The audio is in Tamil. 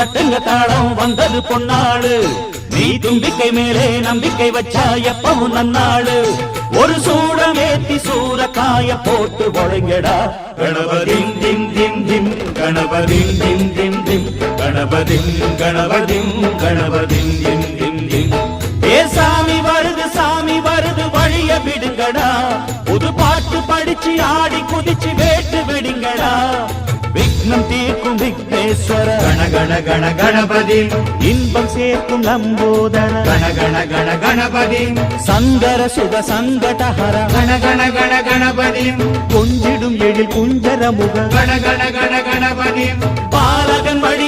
தட்டுங்க தாளம் வந்தது பொன்னாளு நீ தும்பிக்கை மேலே நம்பிக்கை வச்சா எப்பவும் நன்னாளு ஒரு சூடமேத்தி சூரக்காய போட்டு ஒழுங்கடா கணபதிம் திம் திம் திம் கணபதிம் திம் திம் திம் கணபதிம் கணபதிம் கணபதிம் திம் திம் திம் ஏ சாமி வருது வழிய விடுங்கடா புது பாட்டு படிச்சு ஆடி குதிச்சு வேட்டு விடுங்கடா விக்னம் தீர்க்கும் விக்னேஸ்வர கண கண கண கணபதி இன்பம் சேர்க்கும் லம்போதர கண கண கண கணபதி சங்கர சுக சங்கடஹர கண கண கண கணபதி கொஞ்சிடும் எழில் குஞ்சர முக கண கண கண கணபதி பாலகன் வழி